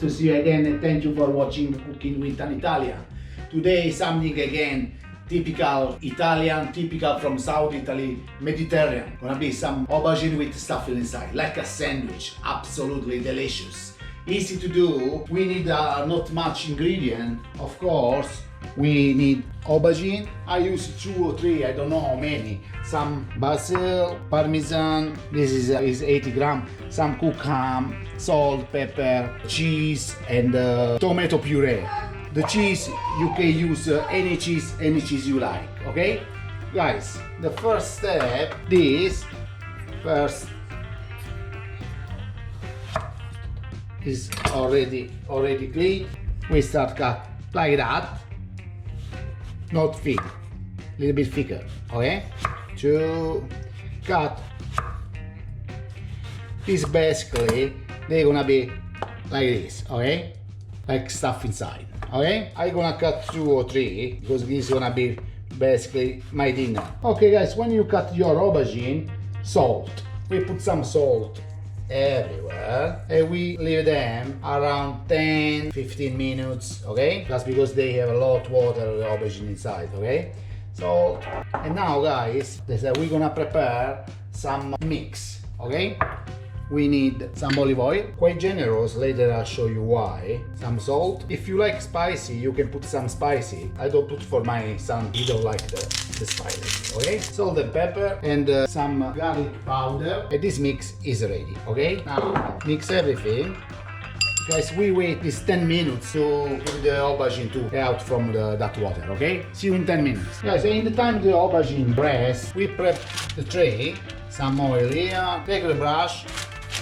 to see you again, and thank you for watching Cooking with an Italian. Today something again typical Italian, typical from South Italy, Mediterranean. Gonna be some aubergine with stuffing inside, like a sandwich, absolutely delicious. Easy to do, we need not much ingredient, of course. We need aubergine, I use 2 or 3, I don't know how many. Some basil, parmesan, this is 80 grams, some cooked ham, salt, pepper, cheese and tomato puree. The cheese, you can use any cheese you like, okay? Guys, the first step, first is already clean. We start cut like that. Not thick, a little bit thicker, okay? To cut. This basically, they're gonna be like this, okay? Like stuff inside, okay? I'm gonna cut 2 or 3 because this is gonna be basically my dinner. Okay guys, when you cut your aubergine, salt. We put some salt everywhere and we leave them around 10-15 minutes, okay? That's because they have a lot of water, the aubergine inside, okay? So, and now guys, we're gonna prepare some mix, okay? We need some olive oil, quite generous, later I'll show you why. Some salt. If you like spicy, you can put some spicy. I don't put for my son, he don't like the spicy, okay? Salt and pepper and some garlic powder. And this mix is ready, okay? Now, mix everything. Guys, we wait this 10 minutes to put the aubergine to out from that water, okay? See you in 10 minutes. Guys, in the time the aubergine breasts, we prep the tray, some oil here, take the brush,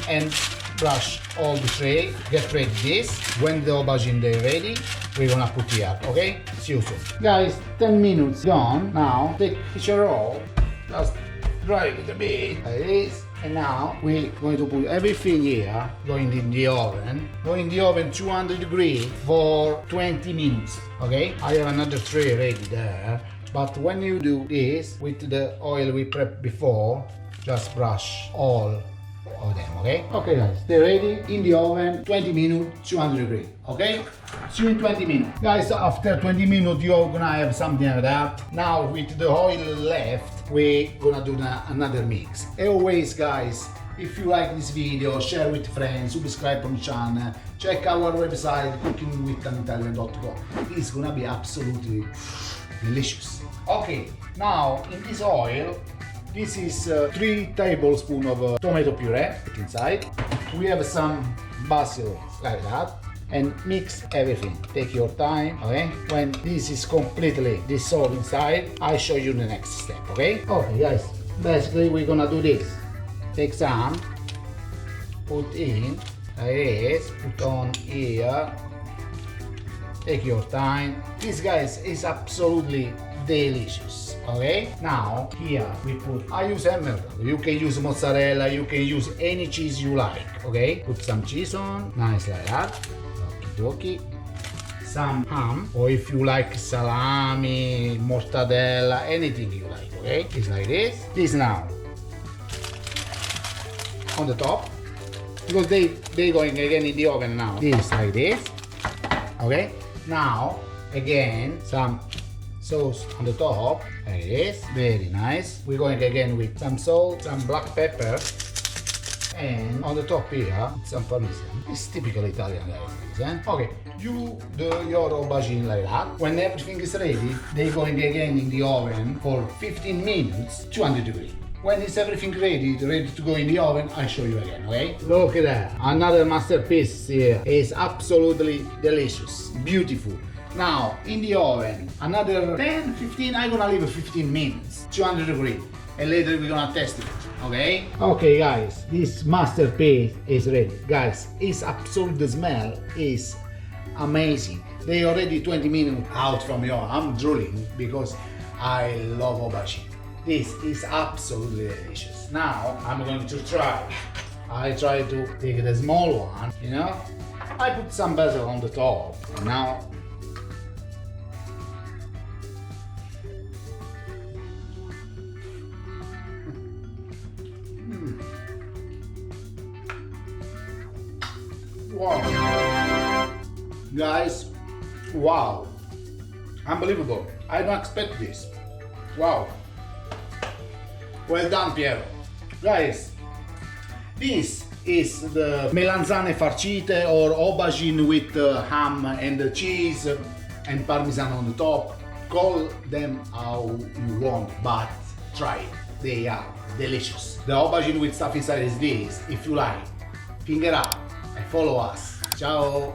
and brush all the tray, get ready this. When the aubergine is ready, we're gonna put here, okay? See you soon. Guys, 10 minutes gone. Now, take a roll, just dry it a bit, like this. And now, we're going to put everything here, going in the oven. Go in the oven 200 degrees for 20 minutes, okay? I have another tray ready there. But when you do this, with the oil we prepped before, just brush all of them, okay? Okay guys, they're ready in the oven, 20 minutes, 200 degrees, okay? See you in 20 minutes. Guys, after 20 minutes you're gonna have something like that. Now with the oil left, we're gonna do another mix. As always guys, if you like this video, share with friends, subscribe on the channel, check our website cookingwithanitalian.com. It's gonna be absolutely delicious. Okay, now in this oil, this is 3 tablespoons of tomato puree inside. We have some basil like that and mix everything. Take your time, okay? When this is completely dissolved inside, I'll show you the next step, okay? Okay guys, basically we're gonna do this. Take some, put in, like this, put on here. Take your time. This guys is absolutely delicious, okay? Now here we put, I use Emmental, you can use mozzarella, you can use any cheese you like, okay? Put some cheese on, nice like that, okie dokie. Some ham, or if you like salami, mortadella, anything you like, okay? It's like this. This now on the top, because they going again in the oven now. This like this, okay? Now again some sauce on the top, like this, very nice. We're going again with some salt, some black pepper, and on the top here, some parmesan. It's typical Italian guys, eh? Okay, you do your aubergine like that. When everything is ready, they're going again in the oven for 15 minutes, 200 degrees. When is everything ready to go in the oven, I'll show you again, okay? Look at that, another masterpiece here. It's absolutely delicious, beautiful. Now, in the oven, another 10-15, I'm gonna leave it 15 minutes, 200 degrees, and later we're gonna test it, okay? Okay guys, this masterpiece is ready. Guys, it's absolute, the smell is amazing. They already 20 minutes out from the oven. I'm drooling because I love aubergine. This is absolutely delicious. Now, I'm going to try. I try to take the small one, you know? I put some basil on the top, and now wow. Guys, wow. Unbelievable. I don't expect this. Wow. Well done, Piero. Guys, this is the melanzane farcite or aubergine with ham and cheese and parmesan on the top. Call them how you want, but try it. They are delicious. The aubergine with stuff inside is this. If you like, finger up and follow us. Ciao!